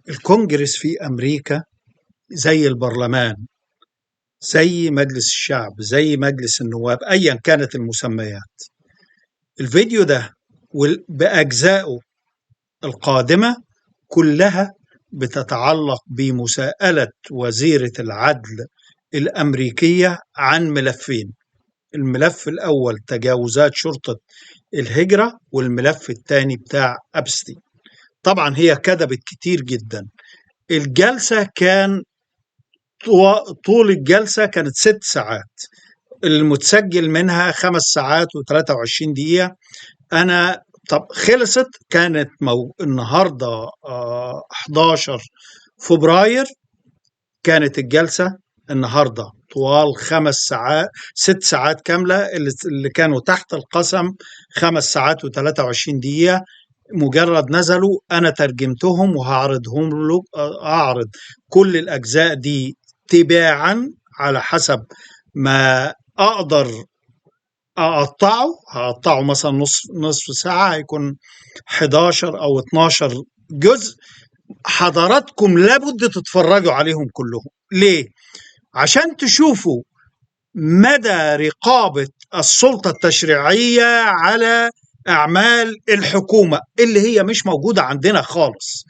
الكونجرس في أمريكا زي البرلمان، زي مجلس الشعب، زي مجلس النواب، أيا كانت المسميات. الفيديو ده بأجزائه القادمة كلها بتتعلق بمساءلة وزيرة العدل الأمريكية عن ملفين. الملف الأول تجاوزات شرطة الهجرة، والملف الثاني بتاع أبستي. طبعا هي كذبت كتير جدا. الجلسة كان طول الجلسة كانت 6 ساعات، المتسجل منها 5 ساعات و23 دقيقة. طب خلصت، كانت النهاردة 11 فبراير، كانت الجلسة النهاردة طوال 5 ساعات، 6 ساعات كاملة، اللي كانوا تحت القسم 5 ساعات و23 دقيقة. مجرد نزلوا أنا ترجمتهم وهعرضهم له، أعرض كل الأجزاء دي تباعا على حسب ما أقدر هقطعه مثلا نصف ساعة، هيكون 11 أو 12 جزء. حضراتكم لابد تتفرجوا عليهم كلهم. ليه؟ عشان تشوفوا مدى رقابة السلطة التشريعية على أعمال الحكومة اللي هي مش موجودة عندنا خالص.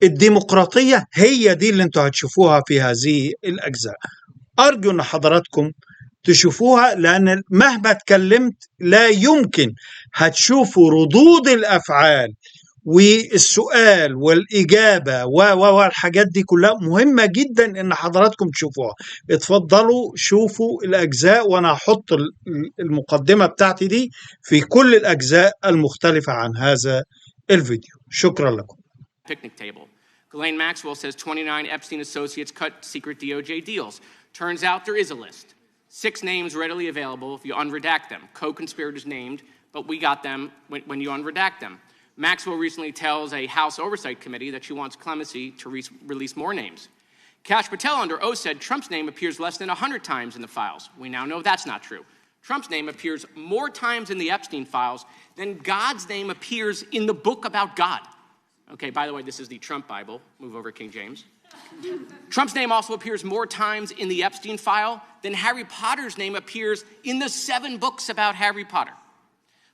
الديمقراطية هي دي اللي انتوا هتشوفوها في هذه الأجزاء. أرجو أن حضراتكم تشوفوها، لأن مهما اتكلمت لا يمكن هتشوفوا ردود الأفعال والسؤال والإجابة والحاجات دي كلها مهمة جدا إن حضراتكم تشوفوها. اتفضلوا شوفوا الأجزاء، وأنا هحط المقدمة بتاعتي دي في كل الأجزاء المختلفة عن هذا الفيديو. شكرا لكم. Picnic table. Ghislaine Maxwell says 29 Epstein associates cut secret DOJ deals. Turns out there is a list. 6 names readily available if you unredact them. Co-conspirators named, but we got them when you unredact them. Maxwell recently tells a House Oversight Committee that she wants clemency to release more names. Kash Patel under oath said Trump's name appears less than 100 times in the files. We now know that's not true. Trump's name appears more times in the Epstein files than God's name appears in the book about God. Okay, by the way, this is the Trump Bible. Move over, King James. Trump's name also appears more times in the Epstein file than Harry Potter's name appears in the 7 books about Harry Potter.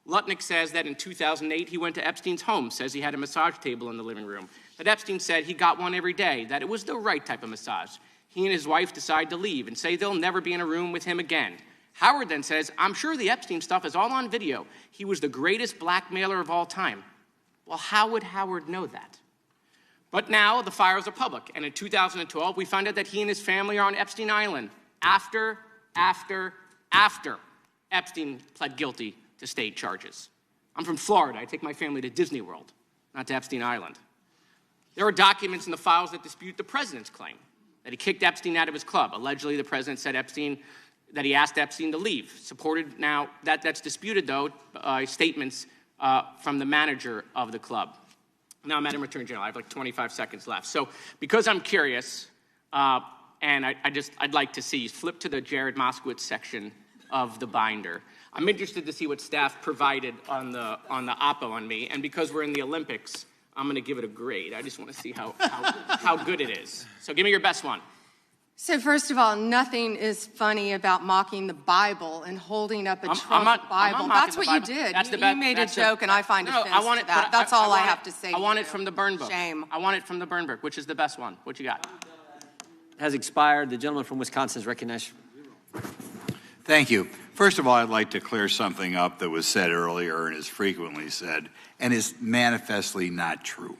Lutnick says that in 2008, he went to Epstein's home, says he had a massage table in the living room, that Epstein said he got one every day, that it was the right type of massage. He and his wife decide to leave and say they'll never be in a room with him again. Howard then says, I'm sure the Epstein stuff is all on video. He was the greatest blackmailer of all time. Well, how would Howard know that? But now the files are public, and in 2012, we found out that he and his family are on Epstein Island after Epstein pled guilty to state charges. I'm from Florida. I take my family to Disney World, not to Epstein Island. There are documents in the files that dispute the president's claim that he kicked Epstein out of his club. Allegedly, the president said that he asked Epstein to leave. Supported now, that's disputed, though, statements from the manager of the club. Now, Madam Attorney General, I have like 25 seconds left. So because I'm curious, and I'd like to see, flip to the Jared Moskowitz section of the binder. I'm interested to see what staff provided on the oppo on me, and because we're in the Olympics, I'm going to give it a grade. I just want to see how good it is. So give me your best one. So first of all, nothing is funny about mocking the Bible and holding up a Trump Bible. That's what you did. You made a joke, and I find offense to that. That's all I have to say. I want it from the burn book. Shame. I want it from the burn book. Which is the best one? What you got? Has expired. The gentleman from Wisconsin is recognized. Thank you. First of all, I'd like to clear something up that was said earlier and is frequently said and is manifestly not true.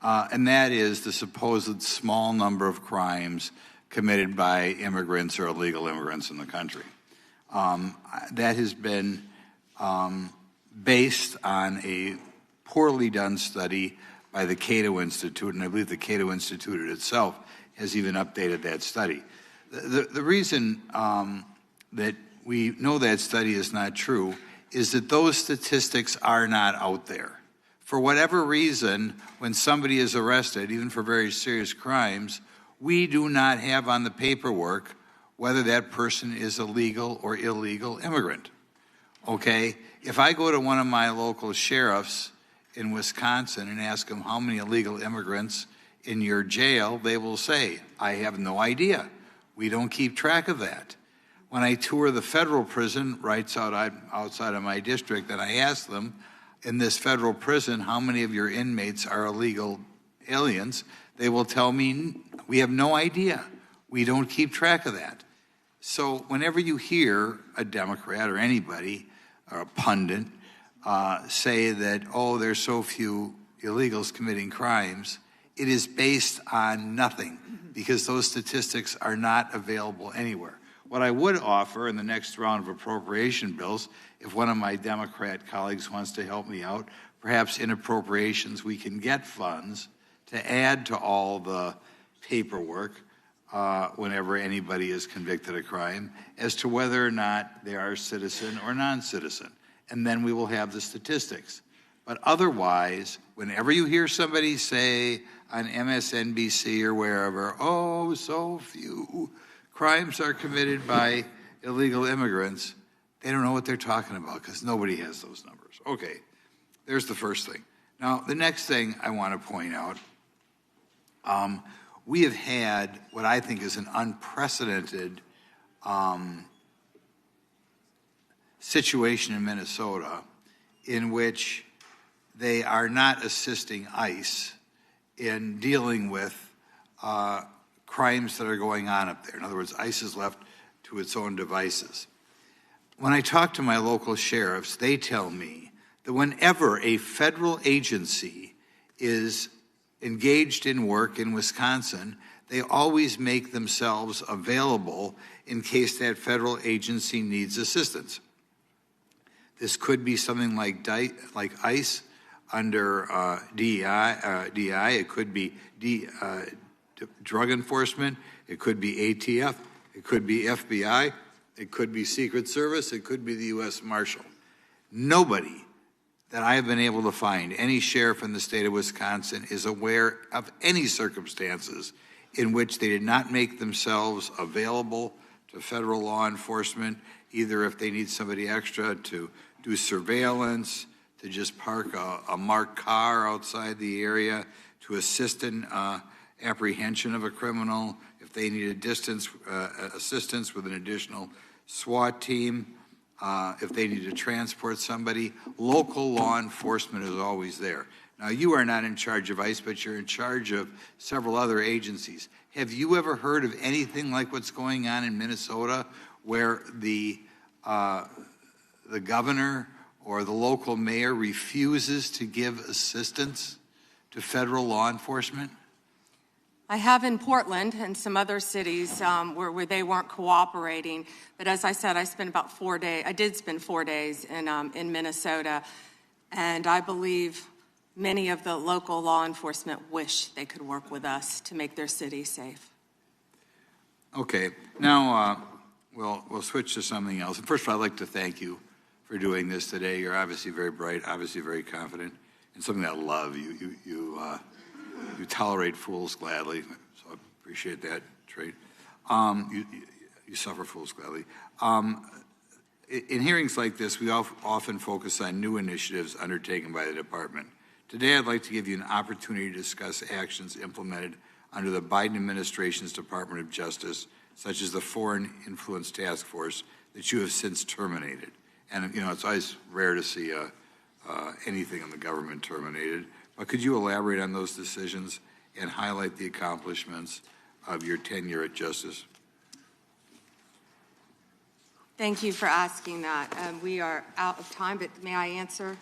And that is the supposed small number of crimes committed by immigrants or illegal immigrants in the country. That has been based on a poorly done study by the Cato Institute, and I believe the Cato Institute itself has even updated that study. The reason that we know that study is not true is that those statistics are not out there. For whatever reason, when somebody is arrested, even for very serious crimes, we do not have on the paperwork whether that person is a legal or illegal immigrant. Okay? If I go to one of my local sheriffs in Wisconsin and ask him how many illegal immigrants in your jail, they will say, I have no idea. We don't keep track of that. When I tour the federal prison right outside of my district, and I ask them, in this federal prison, how many of your inmates are illegal aliens? They will tell me, we have no idea. We don't keep track of that. So whenever you hear a Democrat or anybody, or a pundit, say that, oh, there's so few illegals committing crimes, it is based on nothing, because those statistics are not available anywhere. What I would offer in the next round of appropriation bills, if one of my Democrat colleagues wants to help me out, perhaps in appropriations we can get funds to add to all the paperwork whenever anybody is convicted of crime as to whether or not they are citizen or non-citizen. And then we will have the statistics. But otherwise, whenever you hear somebody say on MSNBC or wherever, oh, so few crimes are committed by illegal immigrants, they don't know what they're talking about because nobody has those numbers. Okay, there's the first thing. Now, the next thing I want to point out, we have had what I think is an unprecedented situation in Minnesota in which they are not assisting ICE in dealing with crimes that are going on up there. In other words, ICE is left to its own devices. When I talk to my local sheriffs, they tell me that whenever a federal agency is engaged in work in Wisconsin, they always make themselves available in case that federal agency needs assistance. This could be something like ICE under DEI. It could be drug enforcement. It could be ATF. It could be FBI. It could be Secret Service. It could be the U.S. Marshal. Nobody that I have been able to find, any sheriff in the state of Wisconsin, is aware of any circumstances in which they did not make themselves available to federal law enforcement, either if they need somebody extra to do surveillance, to just park a marked car outside the area, to assist in apprehension of a criminal, if they need assistance with an additional SWAT team, if they need to transport somebody. Local law enforcement is always there. Now, you are not in charge of ICE, but you're in charge of several other agencies. Have you ever heard of anything like what's going on in Minnesota, where the governor or the local mayor refuses to give assistance to federal law enforcement? I have in Portland and some other cities where they weren't cooperating. But as I said, I spent about 4 days. I did spend 4 days in Minnesota, and I believe many of the local law enforcement wish they could work with us to make their city safe. Okay, now we'll switch to something else. First of all, I'd like to thank you for doing this today. You're obviously very bright, obviously very confident, and something I love. You tolerate fools gladly, so I appreciate that trait. You suffer fools gladly. In hearings like this, we often focus on new initiatives undertaken by the department. Today, I'd like to give you an opportunity to discuss actions implemented under the Biden administration's Department of Justice, such as the Foreign Influence Task Force that you have since terminated. And, you know, it's always rare to see anything in the government terminated. But could you elaborate on those decisions and highlight the accomplishments of your tenure at Justice? Thank you for asking that. We are out of time, but may I answer,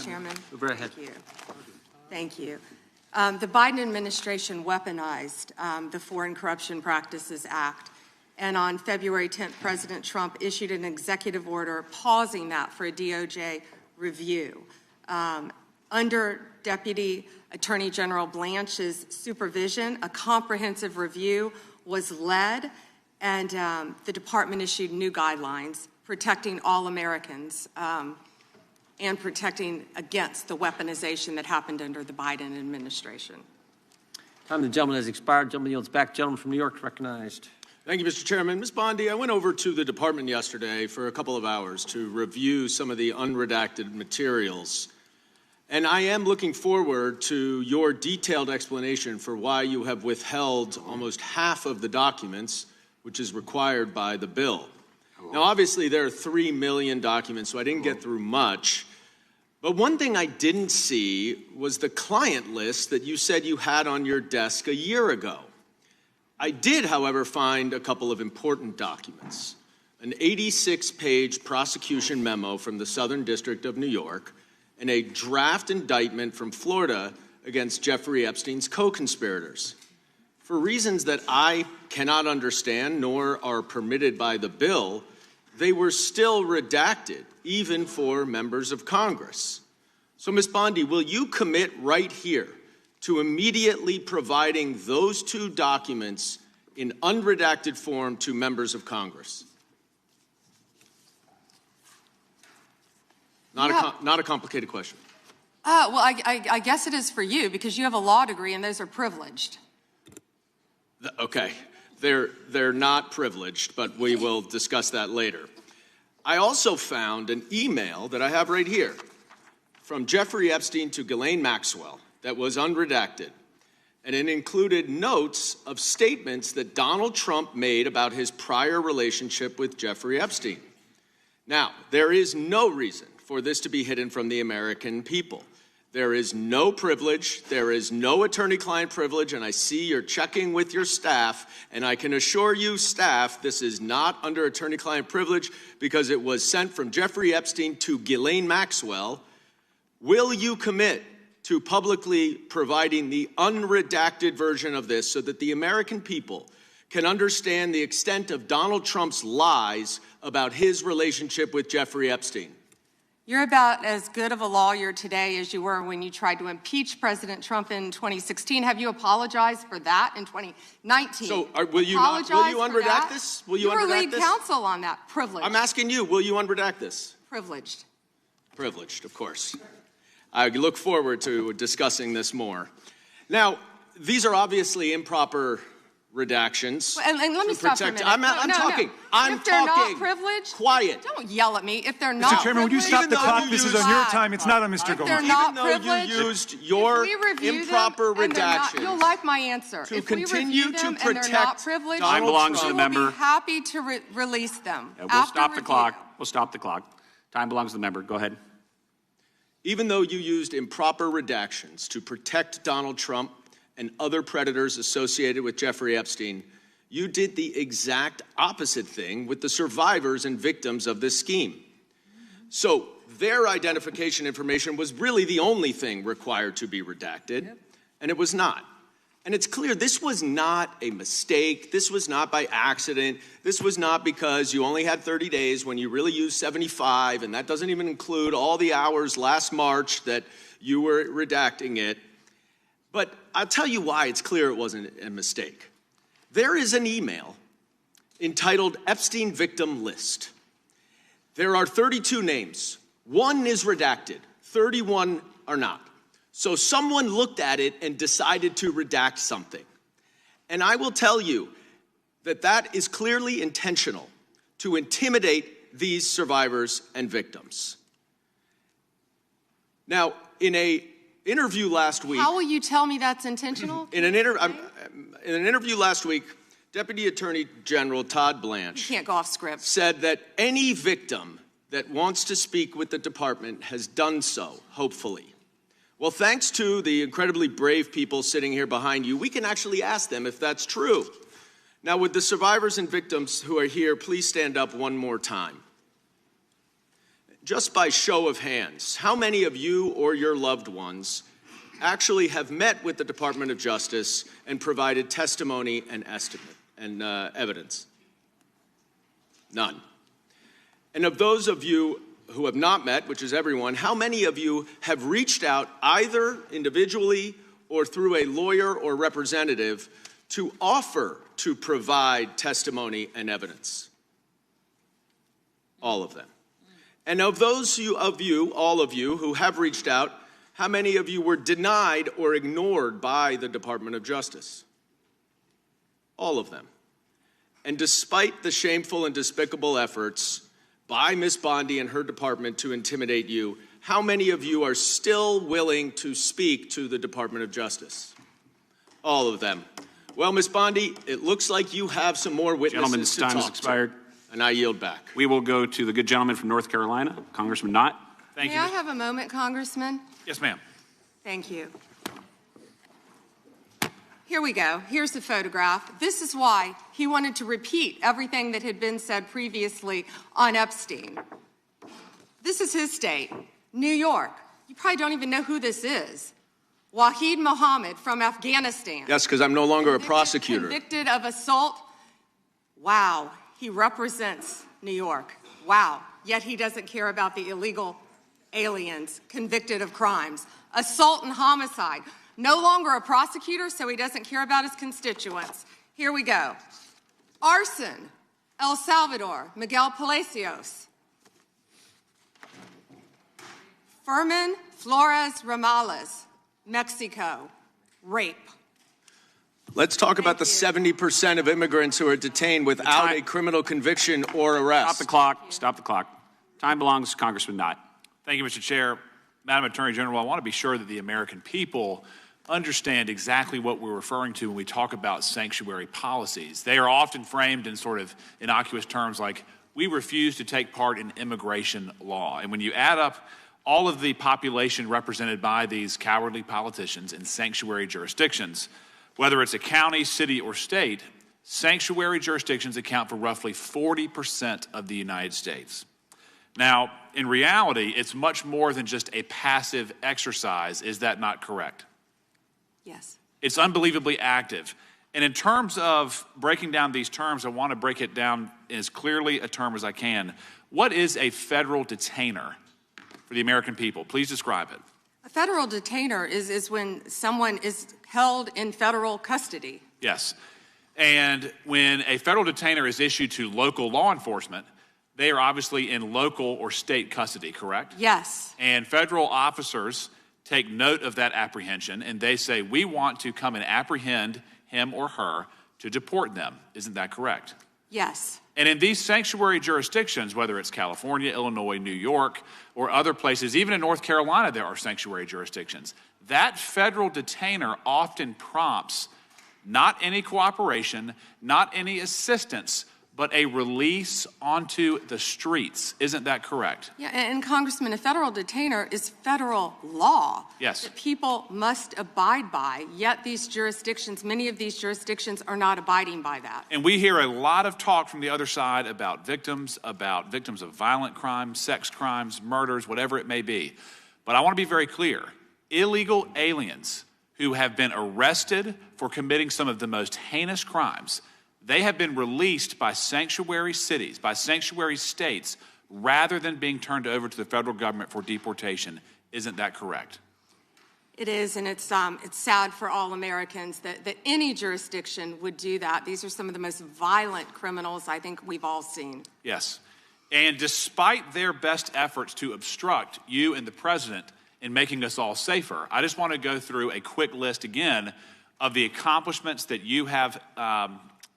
Chairman? Go ahead. Thank you. Thank you. The Biden administration weaponized the Foreign Corruption Practices Act. And on February 10th, President Trump issued an executive order pausing that for a DOJ review. Under Deputy Attorney General Blanche's supervision, a comprehensive review was led, and the department issued new guidelines protecting all Americans and protecting against the weaponization that happened under the Biden administration. Time of the gentleman has expired. Gentleman yields back. Gentleman from New York is recognized. Thank you, Mr. Chairman. Ms. Bondi, I went over to the department yesterday for a couple of hours to review some of the unredacted materials. And I am looking forward to your detailed explanation for why you have withheld almost half of the documents, which is required by the bill. Now, obviously, there are 3 million documents, so I didn't get through much. But one thing I didn't see was the client list that you said you had on your desk a year ago. I did, however, find a couple of important documents. An 86-page prosecution memo from the Southern District of New York and a draft indictment from Florida against Jeffrey Epstein's co-conspirators. For reasons that I cannot understand nor are permitted by the bill, they were still redacted, even for members of Congress. So, Ms. Bondi, will you commit right here to immediately providing those 2 documents in unredacted form to members of Congress? Not a complicated question. Well, I guess it is for you because you have a law degree and those are privileged. Okay, they're not privileged, but we will discuss that later. I also found an email that I have right here from Jeffrey Epstein to Ghislaine Maxwell that was unredacted, and it included notes of statements that Donald Trump made about his prior relationship with Jeffrey Epstein. Now, there is no reason for this to be hidden from the American people. There is no privilege, there is no attorney-client privilege, and I see you're checking with your staff, and I can assure you, staff, this is not under attorney-client privilege because it was sent from Jeffrey Epstein to Ghislaine Maxwell. Will you commit to publicly providing the unredacted version of this so that the American people can understand the extent of Donald Trump's lies about his relationship with Jeffrey Epstein? You're about as good of a lawyer today as you were when you tried to impeach President Trump in 2016. Have you apologized for that in 2019? So will you unredact this? Will you unredact this? You were lead counsel on that. Privileged. I'm asking you, will you unredact this? Privileged. Privileged, of course. I look forward to discussing this more. Now, these are obviously improper redactions. And let me stop for a minute. I'm talking. If they're not privileged, quiet. Don't yell at me. If they're not Mr. Chairman, would you stop the clock? This is on your time. It's not on Mr. Gomez. They're not Even though privileged, you used your improper redactions, you'll like my answer. to If we continue review them to and they're not protect privileged, Donald Time belongs to we the will member. be happy to release them. We'll after stop the review. clock. We'll stop the clock. Time belongs to the member. Go ahead. even though you used improper redactions to protect Donald Trump and other predators associated with Jeffrey Epstein, you did the exact opposite thing with the survivors and victims of this scheme. So their identification information was really the only thing required to be redacted, and it was not. And it's clear this was not a mistake. This was not by accident. This was not because you only had 30 days when you really used 75, and that doesn't even include all the hours last March that you were redacting it. But I'll tell you why it's clear it wasn't a mistake. There is an email entitled Epstein Victim List. There are 32 names. One is redacted. 31 are not. So someone looked at it and decided to redact something. And I will tell you that that is clearly intentional to intimidate these survivors and victims. Now, in an interview last week... How will you tell me that's intentional? In an interview last week, Deputy Attorney General Todd Blanche... You can't go off script. ...said that any victim that wants to speak with the department has done so, hopefully. Well, thanks to the incredibly brave people sitting here behind you, we can actually ask them if that's true. Now, would the survivors and victims who are here please stand up one more time? Just by show of hands, how many of you or your loved ones actually have met with the Department of Justice and provided testimony and estimate and evidence? None. And of those of you who have not met, which is everyone, how many of you have reached out either individually or through a lawyer or representative to offer to provide testimony and evidence? All of them. And of those of you, all of you, who have reached out, how many of you were denied or ignored by the Department of Justice? All of them. And despite the shameful and despicable efforts by Ms. Bondi and her department to intimidate you, how many of you are still willing to speak to the Department of Justice? All of them. Well, Ms. Bondi, it looks like you have some more witnesses Gentleman's to time has talk expired. to, and I yield back. We will go to the good gentleman from North Carolina, Congressman Knott. Thank May you. I have a moment, Congressman? Yes, ma'am. Thank you. Here we go. Here's the photograph. This is why he wanted to repeat everything that had been said previously on Epstein. This is his state, New York. You probably don't even know who this is. Wahid Mohammed from Afghanistan. Yes, because I'm no longer a prosecutor. Convicted of assault. Wow, he represents New York. Wow, yet he doesn't care about the illegal aliens convicted of crimes. Assault and homicide. No longer a prosecutor, so he doesn't care about his constituents. Here we go. Arson, El Salvador, Miguel Palacios. Fermin Flores Ramales, Mexico, rape. Let's talk about the Thank you. 70% of immigrants who are detained without a criminal conviction or arrest. Stop the clock. Stop the clock. Time belongs to Congressman Knott. Thank you, Mr. Chair. Madam Attorney General, I want to be sure that the American people understand exactly what we're referring to when we talk about sanctuary policies. They are often framed in sort of innocuous terms like, we refuse to take part in immigration law. And when you add up all of the population represented by these cowardly politicians in sanctuary jurisdictions, whether it's a county, city, or state, sanctuary jurisdictions account for roughly 40% of the United States. Now, in reality, it's much more than just a passive exercise. Is that not correct? Yes. It's unbelievably active. And in terms of breaking down these terms, I want to break it down in as clearly a term as I can. What is a federal detainer for the American people? Please describe it. A federal detainer is when someone is held in federal custody. Yes. And when a federal detainer is issued to local law enforcement, they are obviously in local or state custody, correct? Yes. And federal officers take note of that apprehension, and they say, we want to come and apprehend him or her to deport them. Isn't that correct? Yes. And in these sanctuary jurisdictions, whether it's California, Illinois, New York, or other places, even in North Carolina, there are sanctuary jurisdictions. That federal detainer often prompts not any cooperation, not any assistance, but a release onto the streets. Isn't that correct? Yeah, and Congressman, a federal detainer is federal law. Yes. That people must abide by, yet these jurisdictions, many of these jurisdictions are not abiding by that. And we hear a lot of talk from the other side about victims of violent crimes, sex crimes, murders, whatever it may be. But I want to be very clear. Illegal aliens who have been arrested for committing some of the most heinous crimes, they have been released by sanctuary cities, by sanctuary states, rather than being turned over to the federal government for deportation. Isn't that correct? It is, and it's sad for all Americans that any jurisdiction would do that. These are some of the most violent criminals I think we've all seen. Yes. And despite their best efforts to obstruct you and the president in making us all safer, I just want to go through a quick list again of the accomplishments that you have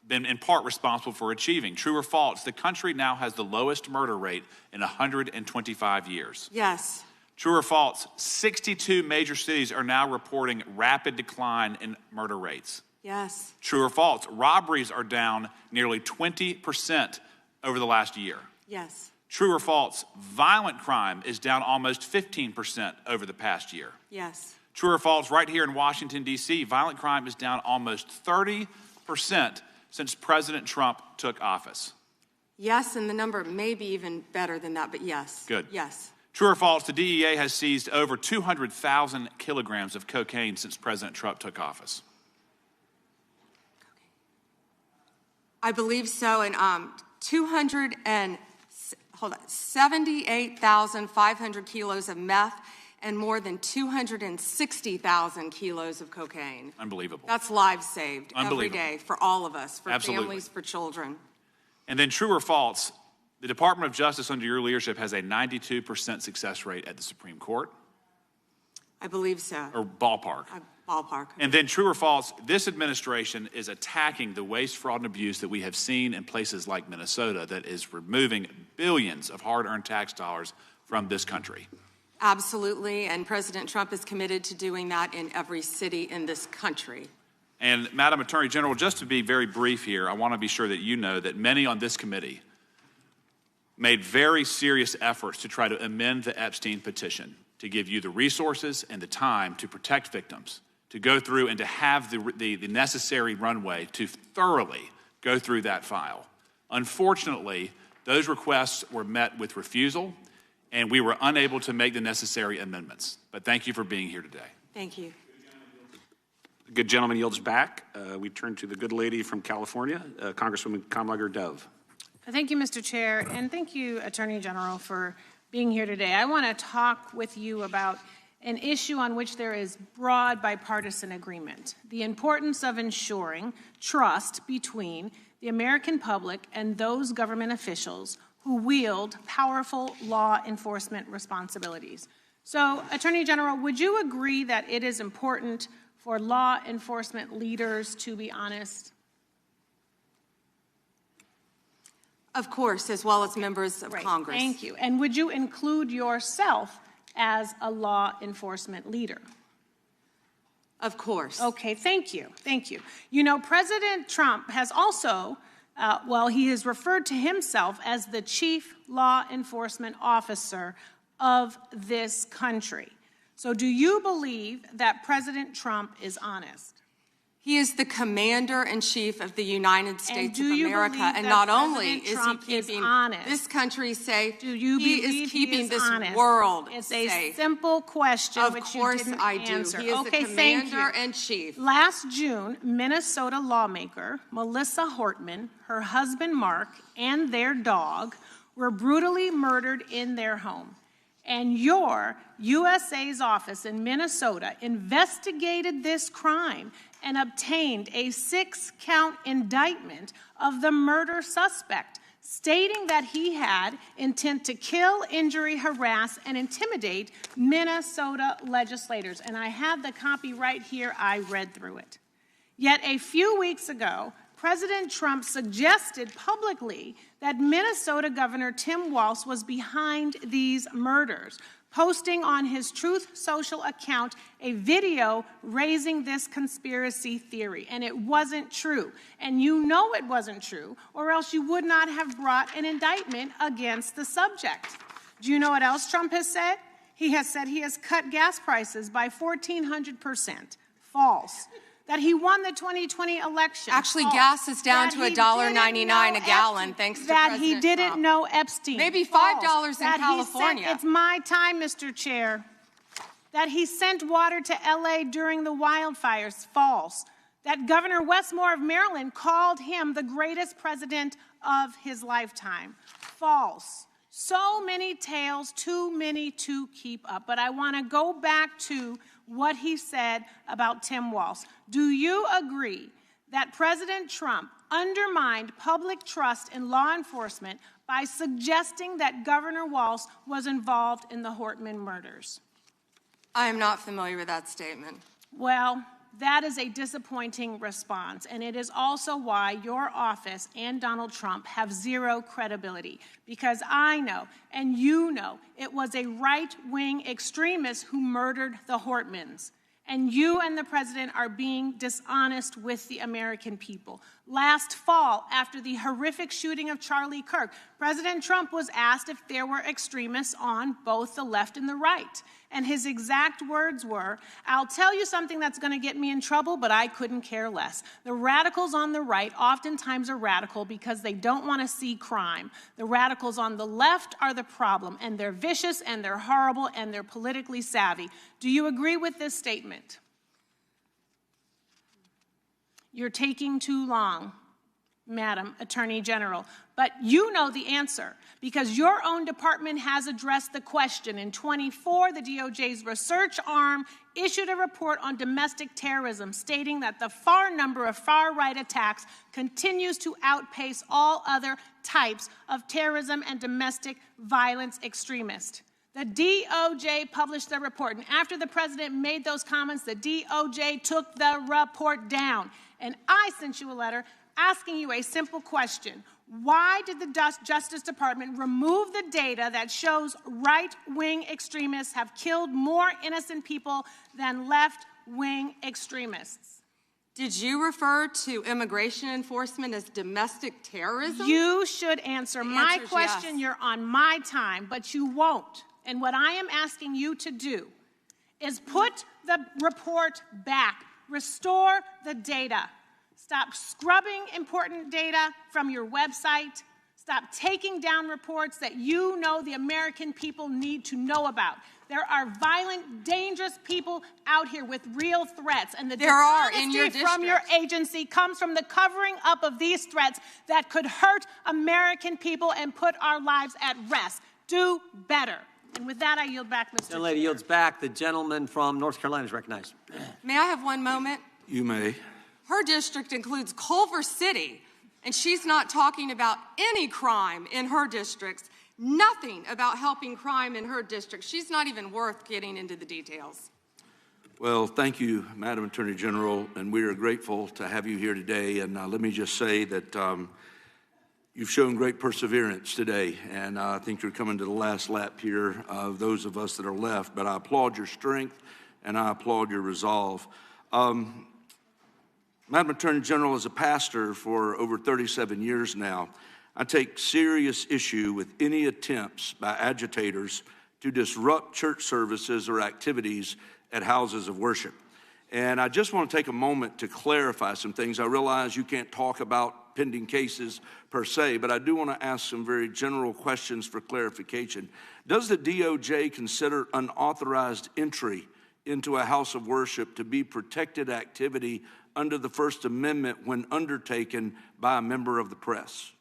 been in part responsible for achieving. True or false, the country now has the lowest murder rate in 125 years. Yes. True or false, 62 major cities are now reporting rapid decline in murder rates. Yes. True or false, robberies are down nearly 20% over the last year. Yes. True or false, violent crime is down almost 15% over the past year. Yes. True or false, right here in Washington, D.C., violent crime is down almost 30% since President Trump took office. Yes, and the number may be even better than that, but yes. Good. Yes. True or false, the DEA has seized over 200,000 kilograms of cocaine since President Trump took office. I believe so, and 78,500 kilos of meth and more than 260,000 kilos of cocaine. Unbelievable. That's lives saved every Unbelievable. day for all of us, for Absolutely. families, for children. And then true or false, the Department of Justice under your leadership has a 92% success rate at the Supreme Court, I believe so. or ballpark. Ballpark. And then true or false, this administration is attacking the waste, fraud, and abuse that we have seen in places like Minnesota that is removing billions of hard-earned tax dollars from this country. Absolutely, and President Trump is committed to doing that in every city in this country. And Madam Attorney General, just to be very brief here, I want to be sure that you know that many on this committee made very serious efforts to try to amend the Epstein petition to give you the resources and the time to protect victims, to go through and to have the necessary runway to thoroughly go through that file. Unfortunately, those requests were met with refusal, and we were unable to make the necessary amendments. But thank you for being here today. Thank you. The good gentleman yields back. We turn to the good lady from California, Congresswoman Kamlager-Dove. Thank you, Mr. Chair, and thank you, Attorney General, for being here today. I want to talk with you about an issue on which there is broad bipartisan agreement: the importance of ensuring trust between the American public and those government officials who wield powerful law enforcement responsibilities. So, Attorney General, would you agree that it is important for law enforcement leaders to be honest? Of course, as well as members of Congress. Thank you. And would you include yourself as a law enforcement leader? Of course. Okay, thank you. Thank you. You know, President Trump has also, he has referred to himself as the chief law enforcement officer of this country. So do you believe that President Trump is honest? He is the commander-in-chief of the United States of America, and not only is he keeping this country safe, he is keeping this world safe. It's a simple question which you didn't answer. He is the commander-in-chief. Last June, Minnesota lawmaker Melissa Hortman, her husband Mark, and their dog were brutally murdered in their home. And your USA's office in Minnesota investigated this crime and obtained a 6-count indictment of the murder suspect, stating that he had intent to kill, injure, harass, and intimidate Minnesota legislators. And I have the copy right here. I read through it. Yet a few weeks ago, President Trump suggested publicly that Minnesota Governor Tim Walz was behind these murders, posting on his Truth Social account a video raising this conspiracy theory. And it wasn't true. And you know it wasn't true, or else you would not have brought an indictment against the subject. Do you know what else Trump has said? He has said he has cut gas prices by 1,400%. False. That he won the 2020 election. Actually, gas is down to $1.99 a gallon, thanks to President Trump. That he didn't know Epstein. Maybe $5 in California. It's my time, Mr. Chair. That he sent water to LA during the wildfires. False. That Governor Westmore of Maryland called him the greatest president of his lifetime. False. So many tales, too many to keep up. But I want to go back to what he said about Tim Walz. Do you agree that President Trump undermined public trust in law enforcement by suggesting that Governor Walz was involved in the Hortman murders? I am not familiar with that statement. Well, that is a disappointing response, and it is also why your office and Donald Trump have zero credibility, because I know, and you know, it was a right-wing extremist who murdered the Hortmans. And you and the president are being dishonest with the American people. Last fall, after the horrific shooting of Charlie Kirk, President Trump was asked if there were extremists on both the left and the right. And his exact words were, "I'll tell you something that's going to get me in trouble, but I couldn't care less. The radicals on the right oftentimes are radical because they don't want to see crime. The radicals on the left are the problem, and they're vicious, and they're horrible, and they're politically savvy." Do you agree with this statement? You're taking too long, Madam Attorney General. But you know the answer, because your own department has addressed the question. In 24, the DOJ's research arm issued a report on domestic terrorism, stating that the number of far-right attacks continues to outpace all other types of terrorism and domestic violence extremists. The DOJ published the report, and after the president made those comments, the DOJ took the report down. And I sent you a letter asking you a simple question. Why did the Justice Department remove the data that shows right-wing extremists have killed more innocent people than left-wing extremists? Did you refer to immigration enforcement as domestic terrorism? You should answer my question. Yes. You're on my time, but you won't. And what I am asking you to do is put the report back. Restore the data. Stop scrubbing important data from your website. Stop taking down reports that you know the American people need to know about. There are violent, dangerous people out here with real threats, and the dishonesty from your agency comes from the covering up of these threats that could hurt American people and put our lives at rest. Do better. And with that, I yield back, Mr. Chair. The lady yields back. The gentleman from North Carolina is recognized. May I have one moment? You may. Her district includes Culver City, and she's not talking about any crime in her districts, nothing about helping crime in her district. She's not even worth getting into the details. Well, thank you, Madam Attorney General, and we are grateful to have you here today. And let me just say that you've shown great perseverance today, and I think you're coming to the last lap here of those of us that are left. But I applaud your strength, and I applaud your resolve. Madam Attorney General, as a pastor for over 37 years now, I take serious issue with any attempts by agitators to disrupt church services or activities at houses of worship. And I just want to take a moment to clarify some things. I realize you can't talk about pending cases per se, but I do want to ask some very general questions for clarification. Does the DOJ consider unauthorized entry into a house of worship to be protected activity under the First Amendment when undertaken by a member of the press?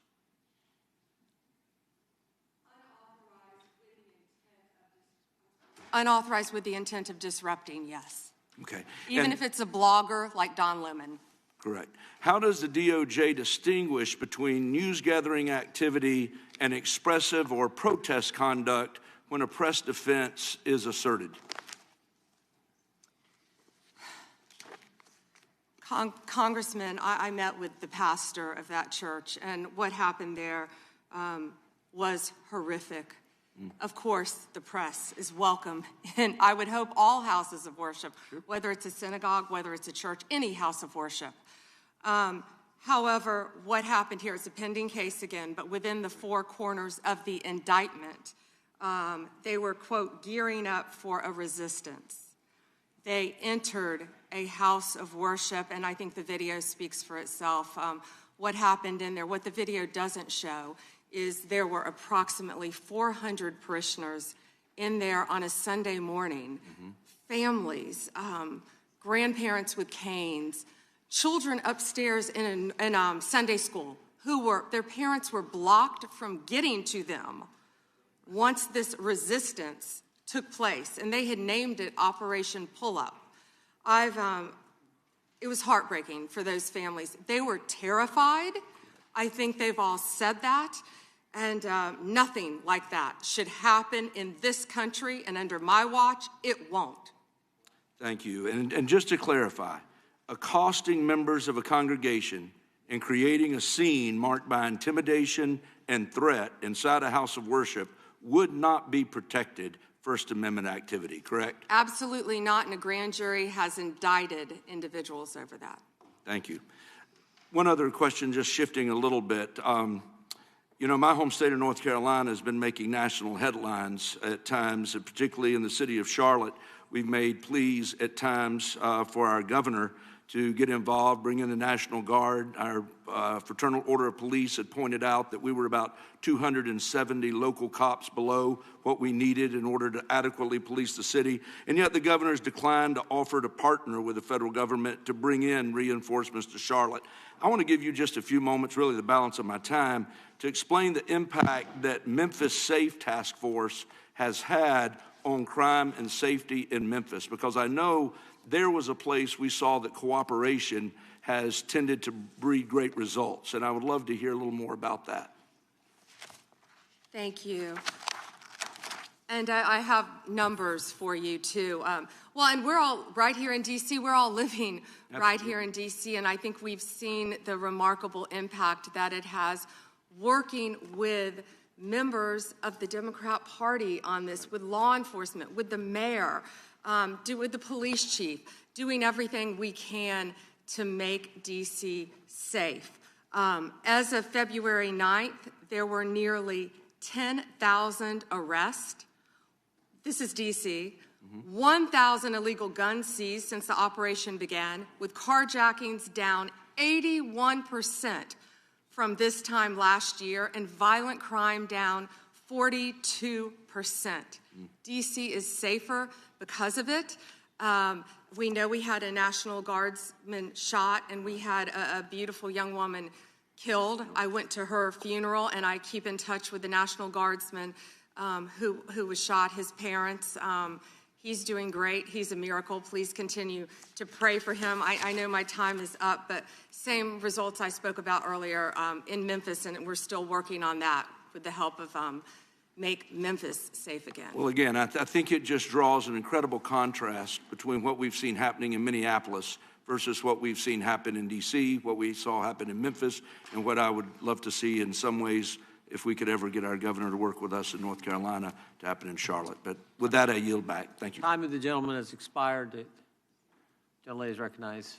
Unauthorized with the intent of disrupting, yes. Okay. Even if it's a blogger like Don Lemon. Correct. How does the DOJ distinguish between news-gathering activity and expressive or protest conduct when a press defense is asserted? Congressman, I met with the pastor of that church, and what happened there was horrific. Of course, the press is welcome, and I would hope all houses of worship, whether it's a synagogue, whether it's a church, any house of worship. However, what happened here is a pending case again, but within the four corners of the indictment, they were, quote, gearing up for a resistance. They entered a house of worship, and I think the video speaks for itself. What happened in there, what the video doesn't show, is there were approximately 400 parishioners in there on a Sunday morning, families, grandparents with canes, children upstairs in Sunday school their parents were blocked from getting to them once this resistance took place, and they had named it Operation Pull-Up. It was heartbreaking for those families. They were terrified. I think they've all said that. And nothing like that should happen in this country, and under my watch, it won't. Thank you. And just to clarify, accosting members of a congregation and creating a scene marked by intimidation and threat inside a house of worship would not be protected First Amendment activity, correct? Absolutely not, and a grand jury has indicted individuals over that. Thank you. One other question, just shifting a little bit. You know, my home state of North Carolina has been making national headlines at times, and particularly in the city of Charlotte. We've made pleas at times for our governor to get involved, bring in the National Guard. Our Fraternal Order of Police had pointed out that we were about 270 local cops below what we needed in order to adequately police the city. And yet the governor's declined to offer to partner with the federal government to bring in reinforcements to Charlotte. I want to give you just a few moments, really the balance of my time, to explain the impact that Memphis Safe Task Force has had on crime and safety in Memphis, because I know there was a place we saw that cooperation has tended to breed great results, and I would love to hear a little more about that. Thank you. And I have numbers for you, too. Well, and we're all right here in D.C., we're all living right here in D.C., and I think we've seen the remarkable impact that it has working with members of the Democrat Party on this, with law enforcement, with the mayor, with the police chief, doing everything we can to make D.C. safe. As of February 9th, there were nearly 10,000 arrests. This is D.C. 1,000 illegal guns seized since the operation began, with carjackings down 81% from this time last year, and violent crime down 42%. D.C. is safer because of it. We know we had a National Guardsman shot, and we had a beautiful young woman killed. I went to her funeral, and I keep in touch with the National Guardsman who was shot, his parents. He's doing great. He's a miracle. Please continue to pray for him. I know my time is up, but same results I spoke about earlier in Memphis, and we're still working on that with the help of Make Memphis Safe Again. Well, again, I think it just draws an incredible contrast between what we've seen happening in Minneapolis versus what we've seen happen in D.C., what we saw happen in Memphis, and what I would love to see in some ways, if we could ever get our governor to work with us in North Carolina, to happen in Charlotte. But with that, I yield back. Thank you. Time of the gentleman has expired. The gentlelady is recognized.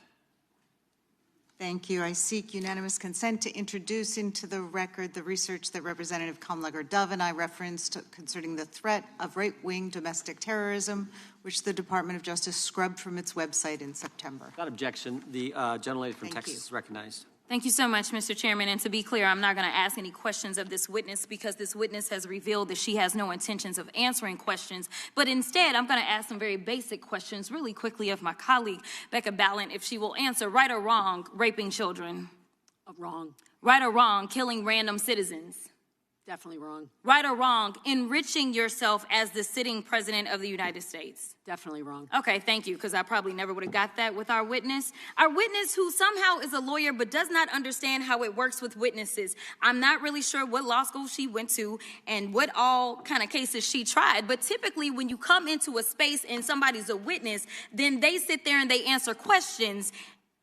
Thank you. I seek unanimous consent to introduce into the record the research that Representative Kamlager-Dove and I referenced concerning the threat of right-wing domestic terrorism, which the Department of Justice scrubbed from its website in September. Without objection, the gentlelady from Thank Texas you. is recognized. Thank you so much, Mr. Chairman. And to be clear, I'm not going to ask any questions of this witness because this witness has revealed that she has no intentions of answering questions. But instead, I'm going to ask some very basic questions really quickly of my colleague, Becca Ballant, if she will answer. Right or wrong, raping children? Wrong. Right or wrong, killing random citizens? Definitely wrong. Right or wrong, enriching yourself as the sitting president of the United States? Definitely wrong. Okay, thank you, because I probably never would have got that with our witness. Our witness, who somehow is a lawyer but does not understand how it works with witnesses. I'm not really sure what law school she went to and what all kind of cases she tried, but typically when you come into a space and somebody's a witness, then they sit there and they answer questions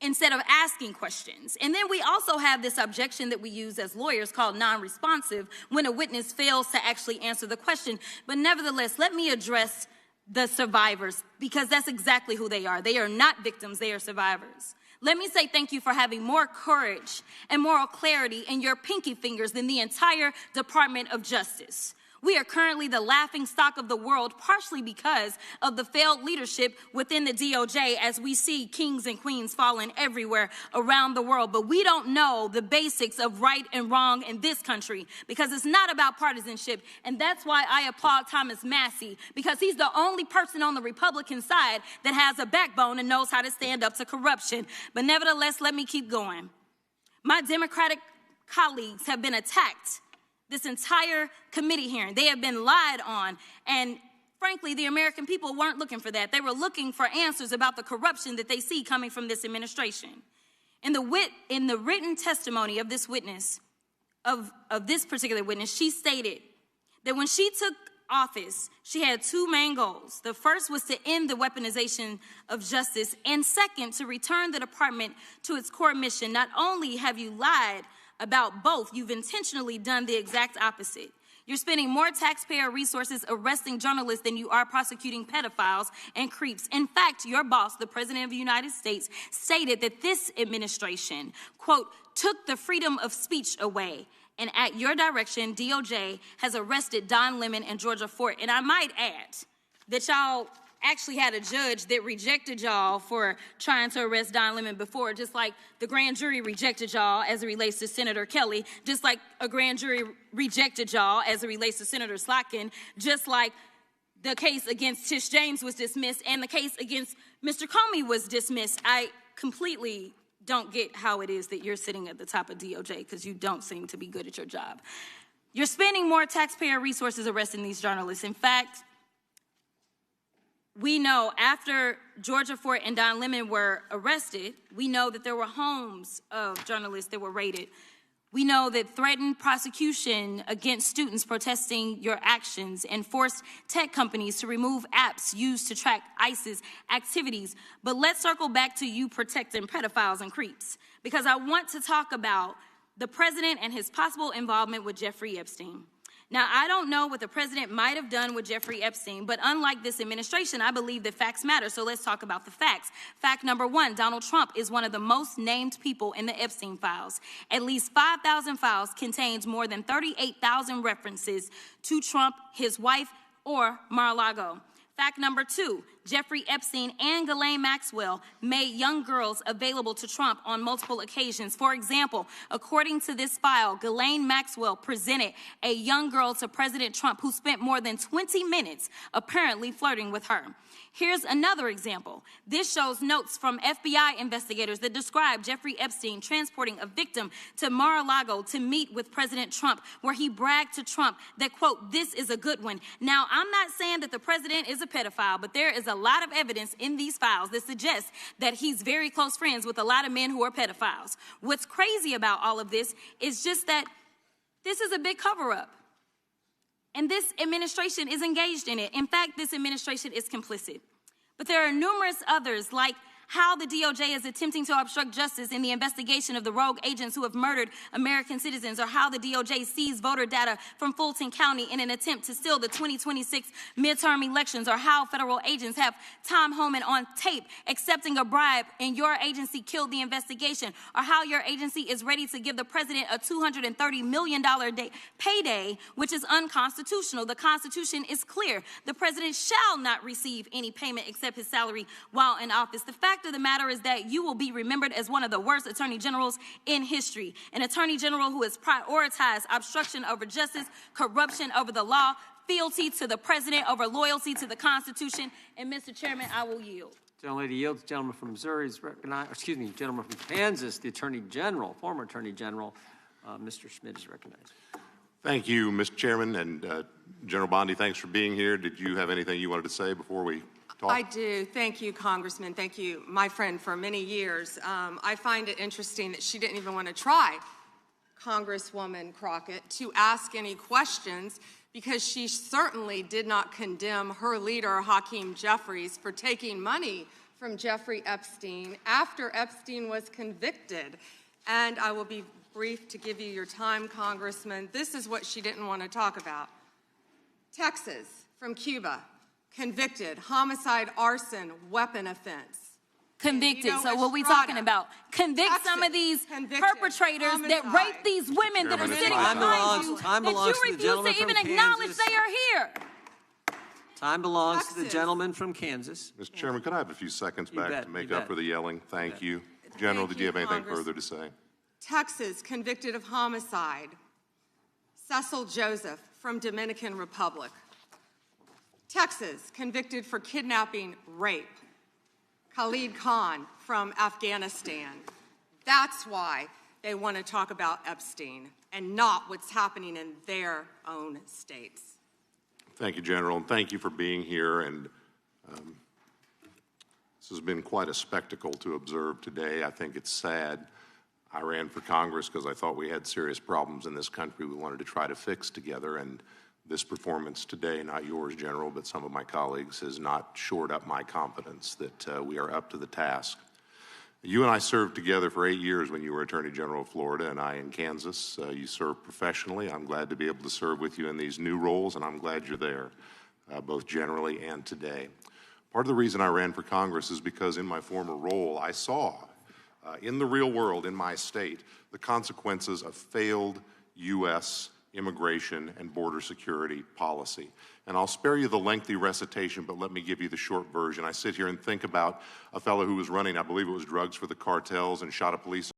instead of asking questions. And then we also have this objection that we use as lawyers called non-responsive when a witness fails to actually answer the question. But nevertheless, let me address the survivors, because that's exactly who they are. They are not victims, they are survivors. Let me say thank you for having more courage and moral clarity in your pinky fingers than the entire Department of Justice. We are currently the laughing stock of the world, partially because of the failed leadership within the DOJ, as we see kings and queens falling everywhere around the world. But we don't know the basics of right and wrong in this country, because it's not about partisanship. And that's why I applaud Thomas Massie, because he's the only person on the Republican side that has a backbone and knows how to stand up to corruption. But nevertheless, let me keep going. My Democratic colleagues have been attacked this entire committee hearing. They have been lied on, and frankly, the American people weren't looking for that. They were looking for answers about the corruption that they see coming from this administration. In the written testimony of this witness, of this particular witness, she stated that when she took office, she had two main goals. The first was to end the weaponization of justice, and second, to return the department to its core mission. Not only have you lied about both, you've intentionally done the exact opposite. You're spending more taxpayer resources arresting journalists than you are prosecuting pedophiles and creeps. In fact, your boss, the President of the United States, stated that this administration, quote, took the freedom of speech away. And at your direction, DOJ has arrested Don Lemon and Georgia Fort. And I might add that y'all actually had a judge that rejected y'all for trying to arrest Don Lemon before, just like the grand jury rejected y'all as it relates to Senator Kelly, just like a grand jury rejected y'all as it relates to Senator Slotkin, just like the case against Tish James was dismissed and the case against Mr. Comey was dismissed. I completely don't get how it is that you're sitting at the top of DOJ, because you don't seem to be good at your job. You're spending more taxpayer resources arresting these journalists. In fact, we know after Georgia Fort and Don Lemon were arrested, we know that there were homes of journalists that were raided. We know that threatened prosecution against students protesting your actions and forced tech companies to remove apps used to track ISIS activities. But let's circle back to you protecting pedophiles and creeps, because I want to talk about the president and his possible involvement with Jeffrey Epstein. Now, I don't know what the president might have done with Jeffrey Epstein, but unlike this administration, I believe that facts matter, so let's talk about the facts. Fact number one, Donald Trump is one of the most named people in the Epstein files. At least 5,000 files contains more than 38,000 references to Trump, his wife, or Mar-a-Lago. Fact number two, Jeffrey Epstein and Ghislaine Maxwell made young girls available to Trump on multiple occasions. For example, according to this file, Ghislaine Maxwell presented a young girl to President Trump who spent more than 20 minutes apparently flirting with her. Here's another example. This shows notes from FBI investigators that describe Jeffrey Epstein transporting a victim to Mar-a-Lago to meet with President Trump, where he bragged to Trump that, quote, "This is a good one." Now, I'm not saying that the president is a pedophile, but there is a lot of evidence in these files that suggests that he's very close friends with a lot of men who are pedophiles. What's crazy about all of this is just that this is a big cover-up. And this administration is engaged in it. In fact, this administration is complicit. But there are numerous others, like how the DOJ is attempting to obstruct justice in the investigation of the rogue agents who have murdered American citizens, or how the DOJ seized voter data from Fulton County in an attempt to steal the 2026 midterm elections, or how federal agents have Tom Homan on tape accepting a bribe and your agency killed the investigation, or how your agency is ready to give the president a $230 million payday, which is unconstitutional. The Constitution is clear. The president shall not receive any payment except his salary while in office. The fact of the matter is that you will be remembered as one of the worst attorney generals in history, an attorney general who has prioritized obstruction over justice, corruption over the law, fealty to the president over loyalty to the Constitution. And Mr. Chairman, I will yield. Gentlelady yields. Gentleman from Missouri is recognized. Excuse me, gentleman from Kansas, the Attorney General, former Attorney General, Mr. Schmidt is recognized. Thank you, Mr. Chairman, and General Bondi, thanks for being here. Did you have anything you wanted to say before we talk? I do. Thank you, Congressman. Thank you, my friend, for many years. I find it interesting that she didn't even want to try, Congresswoman Crockett, to ask any questions, because she certainly did not condemn her leader, Hakeem Jeffries, for taking money from Jeffrey Epstein after Epstein was convicted. And I will be brief to give you your time, Congressman. This is what she didn't want to talk about. Texas, from Cuba, convicted, homicide, arson, weapon offense. Convicted. So what are we talking about? Convict Texas, some of these perpetrators homicide. That rape these women that are sitting behind you, that you refuse to even acknowledge they are here. Time belongs to the gentleman from Kansas. Mr. Chairman, could I have a few seconds back to make up for the yelling? Thank you. General, did you have anything further to say? Texas, convicted of homicide, Cecil Joseph from Dominican Republic. Texas, convicted for kidnapping, rape, Khalid Khan from Afghanistan. That's why they want to talk about Epstein and not what's happening in their own states. Thank you, General, and thank you for being here. And this has been quite a spectacle to observe today. I think it's sad. I ran for Congress because I thought we had serious problems in this country we wanted to try to fix together, and this performance today, not yours, General, but some of my colleagues, has not shored up my confidence that we are up to the task. You and I served together for 8 years when you were Attorney General of Florida and I in Kansas. You served professionally. I'm glad to be able to serve with you in these new roles, and I'm glad you're there, both generally and today. Part of the reason I ran for Congress is because in my former role, I saw in the real world, in my state, the consequences of failed U.S. immigration and border security policy. And I'll spare you the lengthy recitation, but let me give you the short version. I sit here and think about a fellow who was running, I believe it was drugs for the cartels, and shot a police